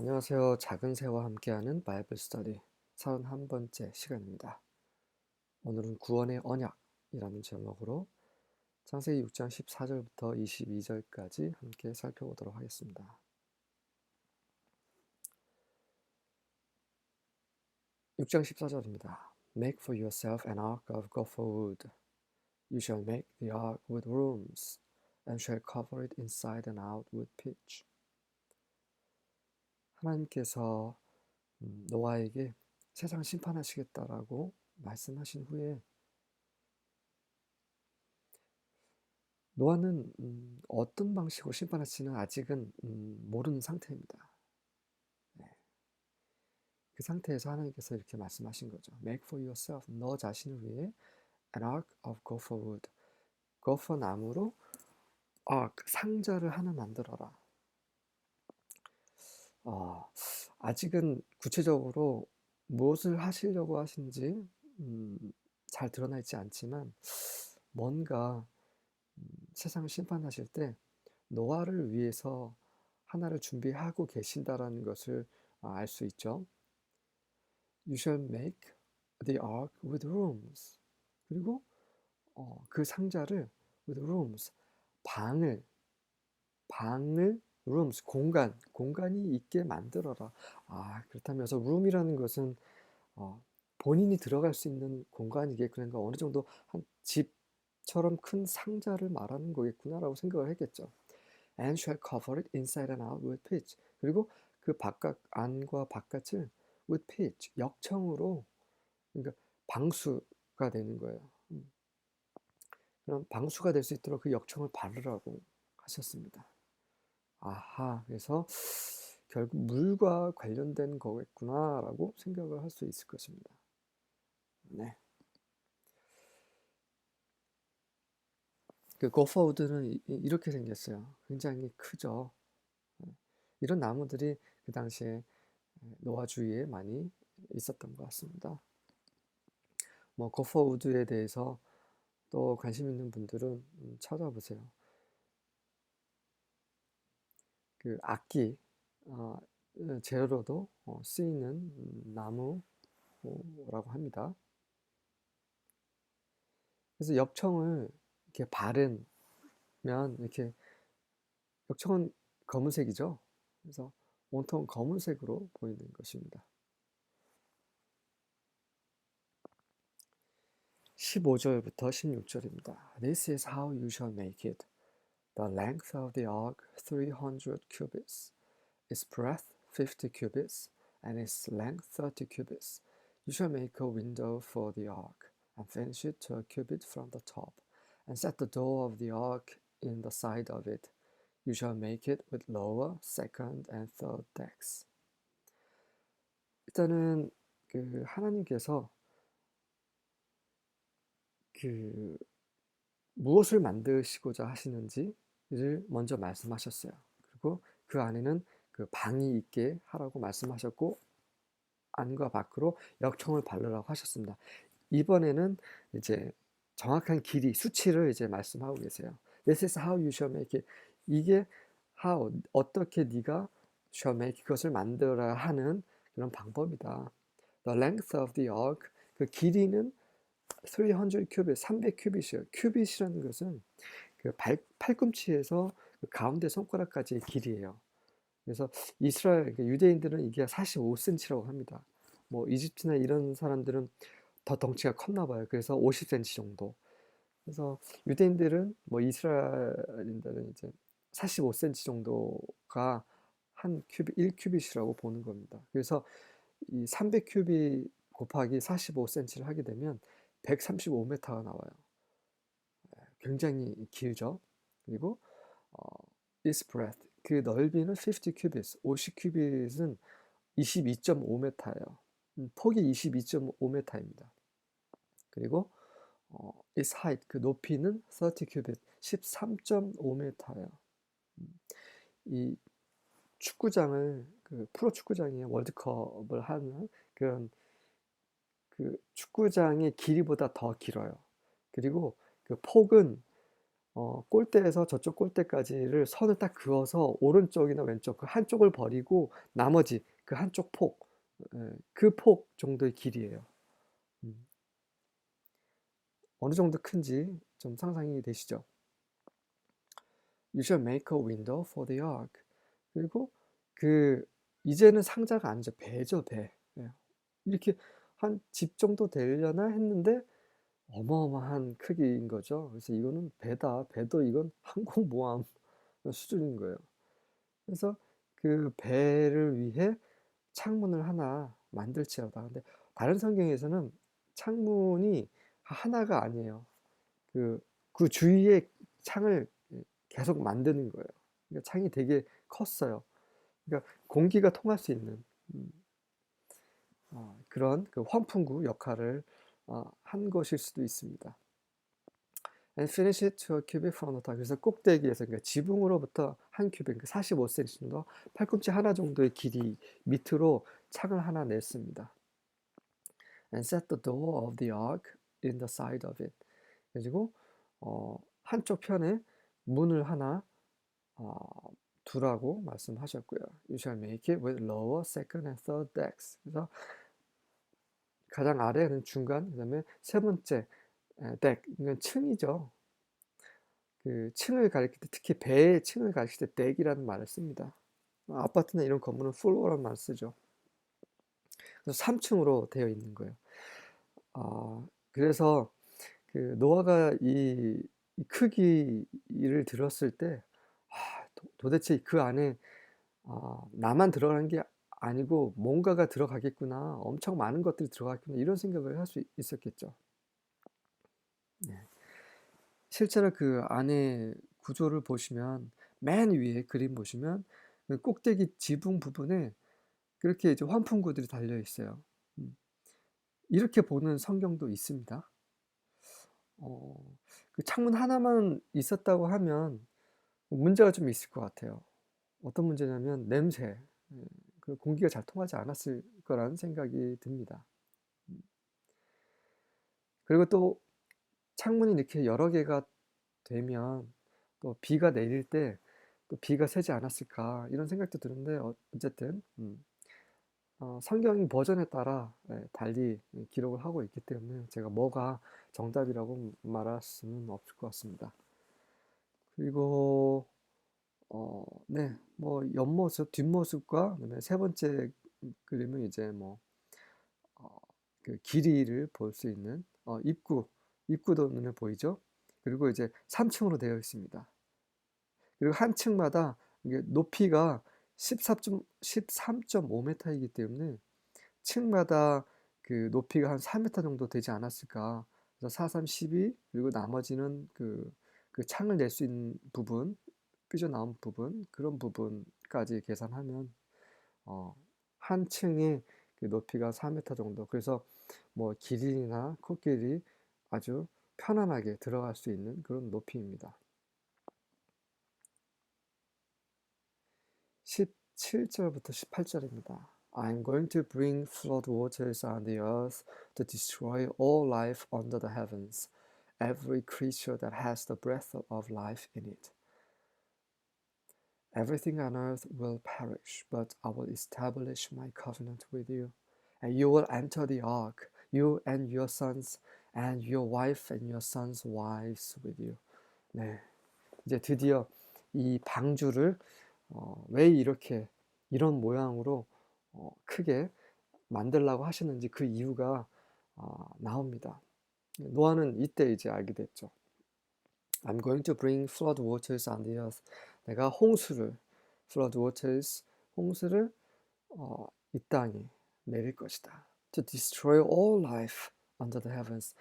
안녕하세요. 작은 새와 함께하는 바이블 스터디 31번째 시간입니다. 오늘은 구원의 언약이라는 제목으로 창세기 6장 14절부터 22절까지 함께 살펴보도록 하겠습니다. 6장 14절입니다. Make for yourself an ark of gopher wood. You shall make the ark with rooms and shall cover it inside and out with pitch. 하나님께서 노아에게 세상 심판하시겠다라고 말씀하신 후에 노아는 어떤 방식으로 심판할지는 아직은 모르는 상태입니다. 네. 그 상태에서 하나님께서 이렇게 말씀하신 거죠. Make for yourself, 너 자신을 위해 an ark of gopher wood. gopher 나무로 상자를 하나 만들어라. 아직은 구체적으로 무엇을 하시려고 하신지 잘 드러나 있지 않지만 뭔가 세상을 심판하실 때 노아를 위해서 하나를 준비하고 계신다라는 것을 알 수 있죠. You shall make the ark with rooms. 그리고 그 상자를 with rooms, 방을 rooms, 공간이 있게 만들어라. 그렇다면서 room이라는 것은 본인이 들어갈 수 있는 공간이겠, 그러니까 어느 정도 한 집처럼 큰 상자를 말하는 거겠구나라고 생각을 했겠죠. And shall cover it inside and out with pitch. 그리고 그 바깥 안과 바깥을 with pitch, 역청으로, 그러니까 방수가 되는 거예요. 그럼 방수가 될 수 있도록 그 역청을 바르라고 하셨습니다. 그래서 결국 물과 관련된 거겠구나라고 생각을 할 수 있을 것입니다. 네. 그 고퍼우드는 이렇게 생겼어요. 굉장히 크죠. 이런 나무들이 그 당시에 노아 주위에 많이 있었던 것 같습니다. 고퍼우드에 대해서 또 관심 있는 분들은 찾아보세요. 그 악기 재료로도 쓰이는 나무라고 합니다. 그래서 역청을 이렇게 바르면 이렇게, 역청은 검은색이죠. 그래서 온통 검은색으로 보이는 것입니다. 15절부터 16절입니다. This is how you shall make it. The length of the ark 300 cubits, its breadth 50 cubits, and its length 30 cubits. You shall make a window for the ark, and finish it to a cubit from the top, and set the door of the ark in the side of it. You shall make it with lower, second, and third decks. 일단은 그 하나님께서 그 무엇을 만드시고자 하시는지를 먼저 말씀하셨어요. 그리고 그 안에는 그 방이 있게 하라고 말씀하셨고, 안과 밖으로 역청을 바르라고 하셨습니다. 이번에는 이제 정확한 길이, 수치를 이제 말씀하고 계세요. This is how you shall make it. 이게 how, 어떻게 네가 shall make 그것을 만들어야 하는 그런 방법이다. The length of the ark, 그 길이는 300 큐빗, 300 큐빗이에요. 큐빗이라는 것은 그 팔꿈치에서 그 가운데 손가락까지의 길이에요. 그래서 이스라엘, 그러니까 유대인들은 이게 45cm라고 합니다. 이집트나 이런 사람들은 더 덩치가 컸나 봐요. 그래서 50cm 정도. 그래서 유대인들은 이스라엘인들은 이제 45cm 정도가 한 큐빗, 1큐빗이라고 보는 겁니다. 그래서 이 300큐빗 곱하기 45cm를 하게 되면 135m가 나와요. 굉장히 길죠. 그리고 its breadth, 그 넓이는 50 cubits, 50 cubit은 22.5m예요. 폭이 22.5m입니다. 그리고 its height, 그 높이는 30 cubit, 13.5m예요. 이 축구장을, 그 프로 축구장에 월드컵을 하는 그런 그 축구장의 길이보다 더 길어요. 그리고 그 폭은 골대에서 저쪽 골대까지를 선을 딱 그어서 오른쪽이나 왼쪽 그 한쪽을 버리고 나머지 그 한쪽 폭, 그 폭 정도의 길이에요. 음, 어느 정도 큰지 좀 상상이 되시죠? You shall make a window for the ark. 그리고 그 이제는 상자가 아니죠. 배죠, 배. 예. 이렇게 한 집 정도 되려나 했는데 어마어마한 크기인 거죠. 그래서 이거는 배다. 배도 이건 항공모함 수준인 거예요. 그래서 그 배를 위해 창문을 하나 만들지어다. 근데 다른 성경에서는 창문이 하나가 아니에요. 그, 그 주위에 창을 계속 만드는 거예요. 그러니까 창이 되게 컸어요. 그러니까 공기가 통할 수 있는 음, 그런 그 환풍구 역할을 한 것일 수도 있습니다. And finish it to a cubit from the top. 그래서 꼭대기에서 그러니까 지붕으로부터 한 큐빅, 45cm 정도, 팔꿈치 하나 정도의 길이 밑으로 창을 하나 냈습니다. And set the door of the ark in the side of it. 그리고 한쪽 편에 문을 하나 두라고 말씀하셨고요. You shall make it with lower, second, and third decks. 그래서 가장 아래는 중간, 그다음에 세 번째 덱, 이건 층이죠. 그 층을 가리킬 때 특히 배의 층을 가리킬 때 덱이라는 말을 씁니다. 아파트나 이런 건물은 플로어라는 말을 쓰죠. 그래서 3층으로 되어 있는 거예요. 그래서 그 노아가 이 크기를 들었을 때 도대체 그 안에 나만 들어가는 게 아니고 뭔가가 들어가겠구나, 엄청 많은 것들이 들어가겠구나 이런 생각을 할 수 있었겠죠. 네. 실제로 그 안에 구조를 보시면 맨 위에 그림 보시면 그 꼭대기 지붕 부분에 그렇게 이제 환풍구들이 달려 있어요. 이렇게 보는 성경도 있습니다. 그 창문 하나만 있었다고 하면 문제가 좀 있을 것 같아요. 어떤 문제냐면 냄새, 그 공기가 잘 통하지 않았을 거라는 생각이 듭니다. 그리고 또 창문이 이렇게 여러 개가 되면 또 비가 내릴 때 또 비가 새지 않았을까 이런 생각도 드는데 어쨌든 성경 버전에 따라 달리 기록을 하고 있기 때문에 제가 뭐가 정답이라고 말할 수는 없을 것 같습니다. 그리고 네, 뭐 옆모습, 뒷모습과 그다음에 세 번째 그림은 이제 뭐 그 길이를 볼 수 있는 입구도 눈에 보이죠? 그리고 이제 3층으로 되어 있습니다. 그리고 한 층마다 이게 높이가 13.5m이기 때문에 층마다 그 높이가 한 4m 정도 되지 않았을까. 그래서 4, 3, 12 그리고 나머지는 그 창을 낼 수 있는 부분, 삐져나온 부분, 그런 부분까지 계산하면 한 층의 그 높이가 4m 정도. 그래서 뭐 길이나 코끼리 아주 편안하게 들어갈 수 있는 그런 높이입니다. 17절부터 18절입니다. I'm going to bring flood waters on the earth to destroy all life under the heavens, every creature that has the breath of life in it. Everything on earth will perish, but I will establish my covenant with you. And you will enter the ark, you and your sons, and your wife and your sons' wives with you. 네, 이제 드디어 이 방주를 왜 이렇게 이런 모양으로 크게 만들라고 하시는지 그 이유가 나옵니다. 노아는 이때 이제 알게 됐죠. I'm going to bring flood waters on the earth. 내가 flood waters, 홍수를 이 땅에 내릴 것이다. To destroy all life under the heavens.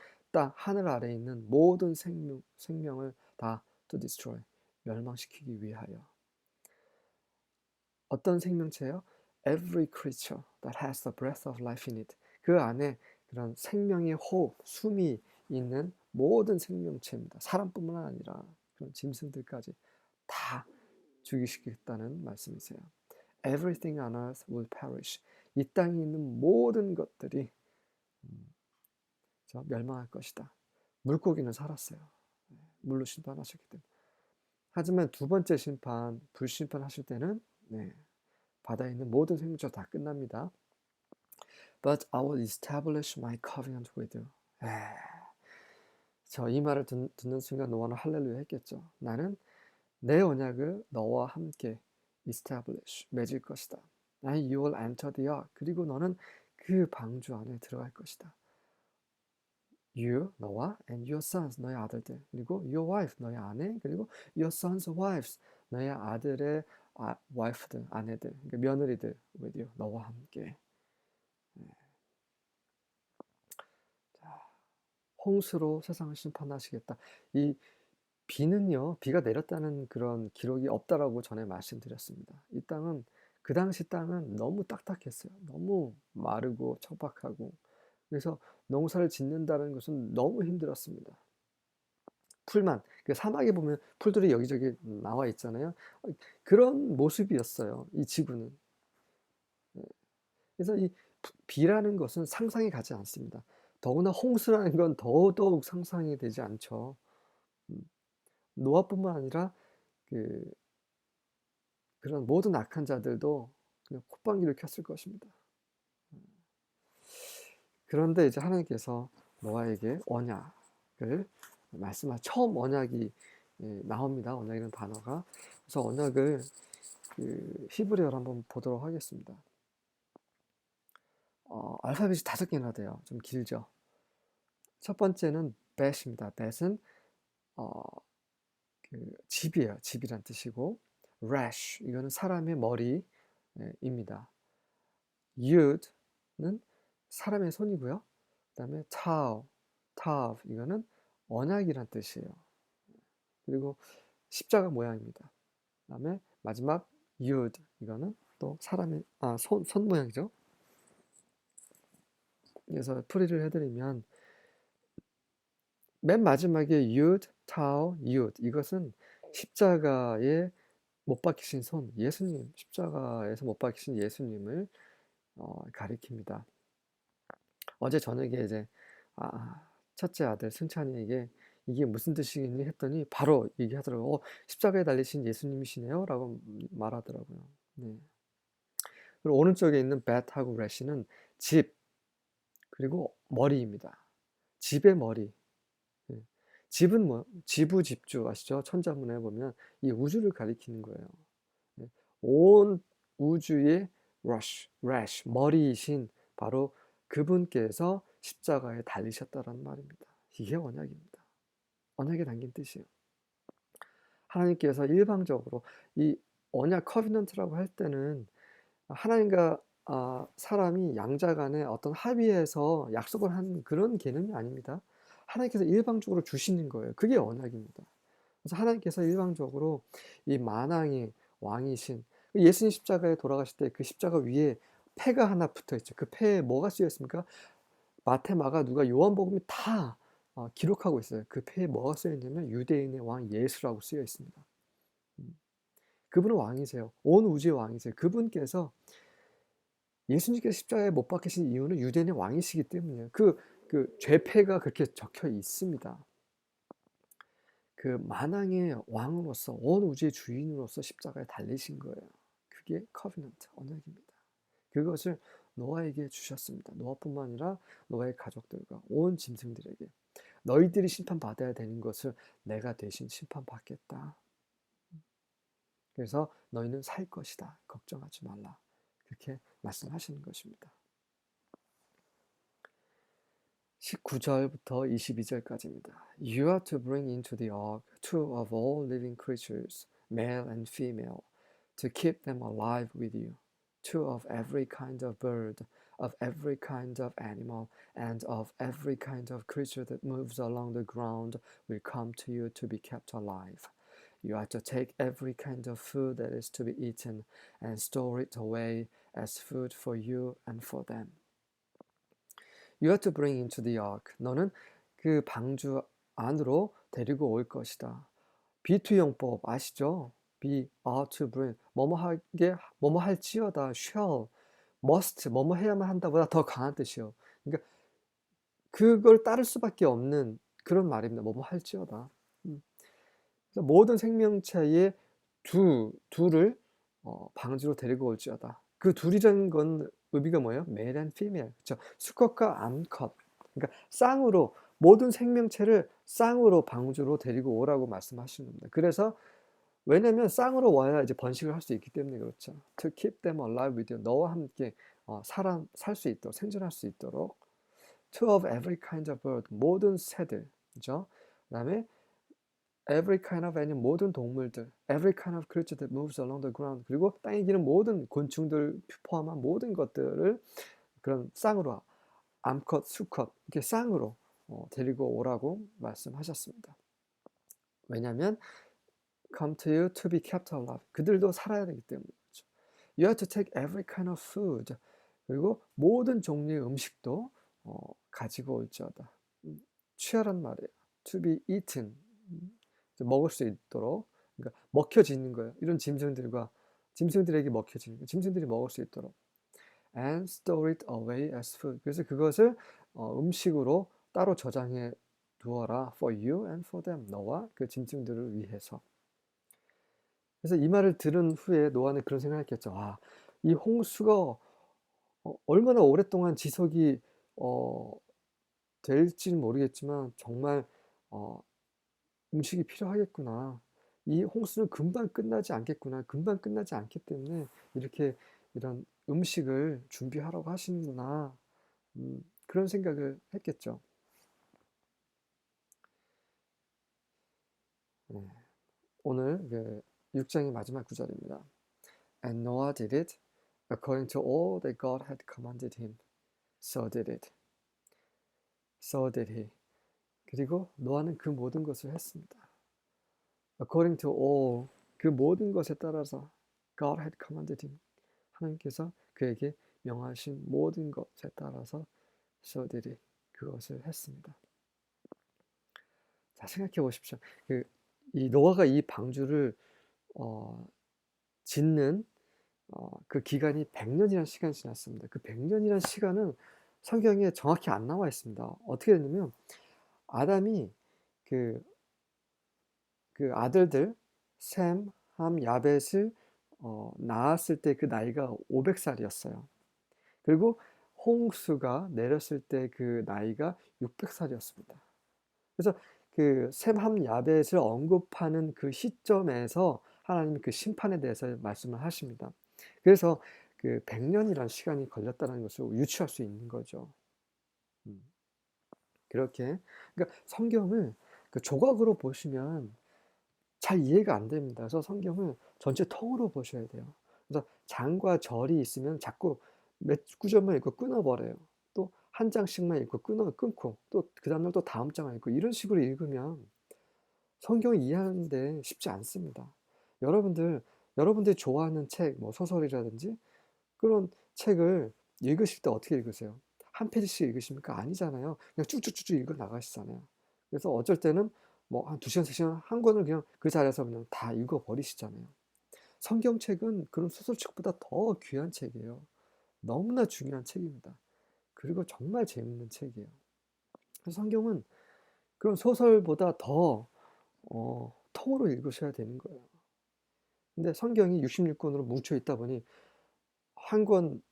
하늘 아래에 있는 모든 생명을 다 to destroy, 멸망시키기 위하여. 어떤 생명체요? Every creature that has the breath of life in it. 그 안에 그런 생명의 호흡, 숨이 있는 모든 생명체입니다. 사람뿐만 아니라 그런 짐승들까지 다 죽이시겠다는 말씀이세요. Everything on earth will perish. 이 땅에 있는 모든 것들이 멸망할 것이다. 물고기는 살았어요. 물로 심판하셨기 때문에. 하지만 두 번째 심판, 불심판하실 때는 바다에 있는 모든 생물체가 다 끝납니다. But I will establish my covenant with you. 저 이 말을 듣는 순간 노아는 할렐루야 했겠죠. 나는 내 언약을 너와 함께 establish, 맺을 것이다. And you will enter the ark. 그리고 너는 그 방주 안에 들어갈 것이다. You, 너와, and your sons, 너의 아들들. 그리고 your wife, 너의 아내. 그리고 your sons' wives, 너의 아들의 wife들, 아내들, 그러니까 며느리들 with you, 너와 함께. 홍수로 세상을 심판하시겠다. 이 비는요, 비가 내렸다는 그런 기록이 없다라고 전에 말씀드렸습니다. 이 땅은, 그 당시 땅은 너무 딱딱했어요. 너무 마르고 척박하고. 그래서 농사를 짓는다는 것은 너무 힘들었습니다. 풀만, 그 사막에 보면 풀들이 여기저기 나와 있잖아요. 그런 모습이었어요, 이 지구는. 그래서 이 비라는 것은 상상이 가지 않습니다. 더구나 홍수라는 건 더더욱 상상이 되지 않죠. 노아뿐만 아니라 그런 모든 악한 자들도 그냥 콧방귀를 켰을 것입니다. 그런데 이제 하나님께서 노아에게 언약을 처음 언약이 나옵니다. 언약이라는 단어가. 그래서 언약을 히브리어로 한번 보도록 하겠습니다. 알파벳이 5개나 돼요. 좀 길죠. 첫 번째는 bet입니다. bet은 집이에요. 집이란 뜻이고, rash 이거는 사람의 머리입니다. yud는 사람의 손이고요. 그다음에 tav 이거는 언약이란 뜻이에요. 그리고 십자가 모양입니다. 그다음에 마지막 yud 이거는 또 사람의 손 모양이죠. 그래서 풀이를 해드리면 맨 마지막에 yud, tav, yud 이것은 십자가에 못 박히신 손, 예수님, 십자가에서 못 박히신 예수님을 가리킵니다. 어제 저녁에 이제 첫째 아들 승찬이에게 이게 무슨 뜻이니 했더니 바로 얘기하더라고요. 십자가에 달리신 예수님이시네요 라고 말하더라고요. 네. 그리고 오른쪽에 있는 bet하고 rash는 집 그리고 머리입니다. 집의 머리. 네. 집은 뭐 지부집주 아시죠? 천자문에 보면 이 우주를 가리키는 거예요. 네. 온 우주의 rash 머리이신 바로 그분께서 십자가에 달리셨다라는 말입니다. 이게 언약입니다. 언약에 담긴 뜻이에요. 하나님께서 일방적으로 이 언약 커비넌트라고 할 때는 하나님과 사람이 양자 간에 어떤 합의해서 약속을 한 그런 개념이 아닙니다. 하나님께서 일방적으로 주시는 거예요. 그게 언약입니다. 그래서 하나님께서 일방적으로 이 만왕의 왕이신 예수님 십자가에 돌아가실 때 그 십자가 위에 패가 하나 붙어 있죠. 그 패에 뭐가 쓰여 있습니까? 마태, 마가, 누가, 요한복음이 다 기록하고 있어요. 그 패에 뭐가 쓰여 있냐면 유대인의 왕 예수라고 쓰여 있습니다. 그분은 왕이세요. 온 우주의 왕이세요. 그분께서 예수님께서 십자가에 못 박히신 이유는 유대인의 왕이시기 때문이에요. 그 죄패가 그렇게 적혀 있습니다. 그 만왕의 왕으로서 온 우주의 주인으로서 십자가에 달리신 거예요. 그게 커비넌트, 언약입니다. 그것을 노아에게 주셨습니다. 노아뿐만 아니라 노아의 가족들과 온 짐승들에게 너희들이 심판받아야 되는 것을 내가 대신 심판받겠다. 그래서 너희는 살 것이다. 걱정하지 말라. 그렇게 말씀하시는 것입니다. 19절부터 22절까지입니다. You are to bring into the ark two of all living creatures, male and female, to keep them alive with you. Two of every kind of bird, of every kind of animal, and of every kind of creature that moves along the ground will come to you to be kept alive. You are to take every kind of food that is to be eaten and store it away as food for you and for them. You are to bring into the ark. 너는 그 방주 안으로 데리고 올 것이다. 비투용법 아시죠? be are to bring 뭐뭐 할지어다 shall must 뭐뭐 해야만 한다보다 더 강한 뜻이요. 그러니까 그걸 따를 수밖에 없는 그런 말입니다. 뭐뭐 할지어다. 그래서 모든 생명체의 둘을 방주로 데리고 올지어다. 그 둘이라는 건 의미가 뭐예요? male and female. 그렇죠? 수컷과 암컷. 그러니까 쌍으로 모든 생명체를 쌍으로 방주로 데리고 오라고 말씀하시는 겁니다. 그래서 왜냐면 쌍으로 와야 이제 번식을 할 수 있기 때문에 그렇죠. To keep them alive with you. 너와 함께 살 수 있도록 생존할 수 있도록. Two of every kind of bird. 모든 새들. 그죠? 그다음에 every kind of animal. 모든 동물들. Every kind of creature that moves along the ground. 그리고 땅에 기는 모든 곤충들 포함한 모든 것들을 그런 쌍으로 암컷, 수컷 이렇게 쌍으로 데리고 오라고 말씀하셨습니다. 왜냐하면 come to you to be kept alive. 그들도 살아야 되기 때문에 그렇죠. You have to take every kind of food. 그리고 모든 종류의 음식도 가지고 올지어다. 취하란 말이에요. To be eaten. 먹을 수 있도록. 그러니까 먹혀지는 거예요. 이런 짐승들에게 먹혀지는 거예요. 짐승들이 먹을 수 있도록. And store it away as food. 그래서 그것을 음식으로 따로 저장해 두어라. For you and for them. 너와 그 짐승들을 위해서. 그래서 이 말을 들은 후에 노아는 그런 생각을 했겠죠. 이 홍수가 얼마나 오랫동안 지속이 될지는 모르겠지만 정말 음식이 필요하겠구나. 이 홍수는 금방 끝나지 않겠구나. 금방 끝나지 않기 때문에 이렇게 이런 음식을 준비하라고 하시는구나. 그런 생각을 했겠죠. 네. 오늘 그 6장의 마지막 구절입니다. And Noah did it according to all that God had commanded him. So did it. So did he. 그리고 노아는 그 모든 것을 했습니다. According to all, 그 모든 것에 따라서 God had commanded him. 하나님께서 그에게 명하신 모든 것에 따라서 so did he. 그것을 했습니다. 자, 생각해 보십시오. 이 노아가 이 방주를 짓는 그 기간이 100년이라는 시간이 지났습니다. 그 100년이라는 시간은 성경에 정확히 안 나와 있습니다. 어떻게 됐냐면 아담이 그 아들들 셈, 함, 야벳을 낳았을 때 그 나이가 500살이었어요. 그리고 홍수가 내렸을 때 그 나이가 600살이었습니다. 그래서 그 셈, 함, 야벳을 언급하는 그 시점에서 하나님이 그 심판에 대해서 말씀을 하십니다. 그래서 그 100년이라는 시간이 걸렸다는 것을 유추할 수 있는 거죠. 그렇게 그러니까 성경을 그 조각으로 보시면 잘 이해가 안 됩니다. 그래서 성경을 전체 통으로 보셔야 돼요. 그래서 장과 절이 있으면 자꾸 몇 구절만 읽고 끊어버려요. 또 한 장씩만 읽고 끊고 또 그 다음날 또 다음 장을 읽고 이런 식으로 읽으면 성경을 이해하는데 쉽지 않습니다. 여러분들이 좋아하는 책, 뭐 소설이라든지 그런 책을 읽으실 때 어떻게 읽으세요? 한 페이지씩 읽으십니까? 아니잖아요. 그냥 쭉쭉쭉쭉 읽어 나가시잖아요. 그래서 어쩔 때는 뭐 한 2시간, 3시간 한 권을 그냥 그 자리에서 그냥 다 읽어 버리시잖아요. 성경책은 그런 소설책보다 더 귀한 책이에요. 너무나 중요한 책입니다. 그리고 정말 재밌는 책이에요. 그래서 성경은 그런 소설보다 더 통으로 읽으셔야 되는 거예요. 근데 성경이 66권으로 뭉쳐 있다 보니 한 권,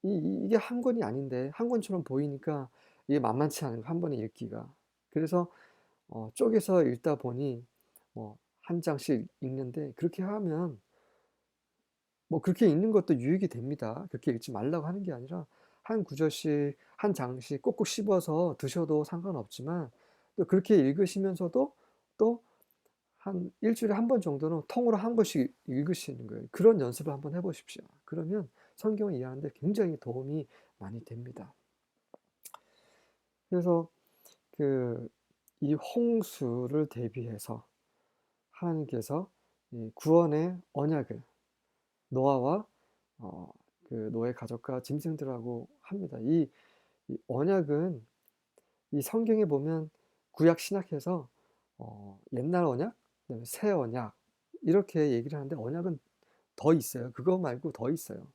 이게 한 권이 아닌데 한 권처럼 보이니까 이게 만만치 않은 거 한 번에 읽기가. 그래서 쪼개서 읽다 보니 한 장씩 읽는데 그렇게 하면 뭐 그렇게 읽는 것도 유익이 됩니다. 그렇게 읽지 말라고 하는 게 아니라 한 구절씩 한 장씩 꼭꼭 씹어서 드셔도 상관없지만 또 그렇게 읽으시면서도 또 한 일주일에 한 번 정도는 통으로 한 권씩 읽으시는 거예요. 그런 연습을 한번 해 보십시오. 그러면 성경을 이해하는 데 굉장히 도움이 많이 됩니다. 그래서 이 홍수를 대비해서 하나님께서 이 구원의 언약을 노아와 그 노아의 가족과 짐승들하고 합니다. 이 언약은 이 성경에 보면 구약 신약해서 옛날 언약, 그다음에 새 언약 이렇게 얘기를 하는데 언약은 더 있어요. 그거 말고 더 있어요.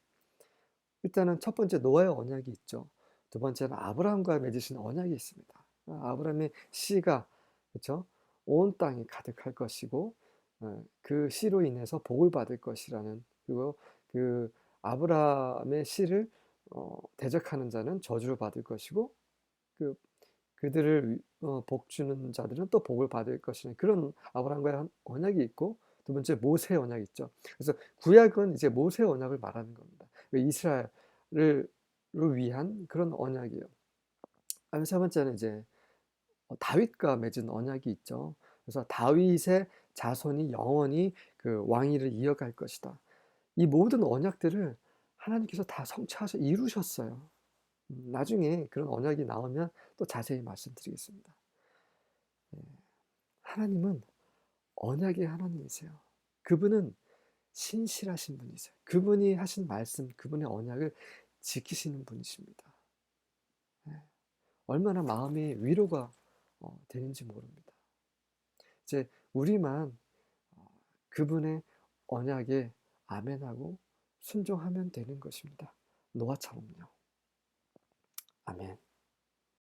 일단은 첫 번째 노아의 언약이 있죠. 두 번째는 아브라함과 맺으신 언약이 있습니다. 아브라함의 씨가 그렇죠? 온 땅이 가득할 것이고 그 씨로 인해서 복을 받을 것이라는, 그리고 그 아브라함의 씨를 대적하는 자는 저주를 받을 것이고, 그 그들을 복 주는 자들은 또 복을 받을 것이라는 그런 아브라함과의 언약이 있고, 두 번째 모세의 언약이 있죠. 그래서 구약은 이제 모세의 언약을 말하는 겁니다. 이스라엘을 위한 그런 언약이에요. 세 번째는 이제 다윗과 맺은 언약이 있죠. 그래서 다윗의 자손이 영원히 그 왕위를 이어갈 것이다. 이 모든 언약들을 하나님께서 다 성취하셔 이루셨어요. 나중에 그런 언약이 나오면 또 자세히 말씀드리겠습니다. 예, 하나님은 언약의 하나님이세요. 그분은 신실하신 분이세요. 그분이 하신 말씀, 그분의 언약을 지키시는 분이십니다. 예, 얼마나 마음이 위로가 되는지 모릅니다. 이제 우리만 그분의 언약에 아멘하고 순종하면 되는 것입니다. 노아처럼요. 아멘.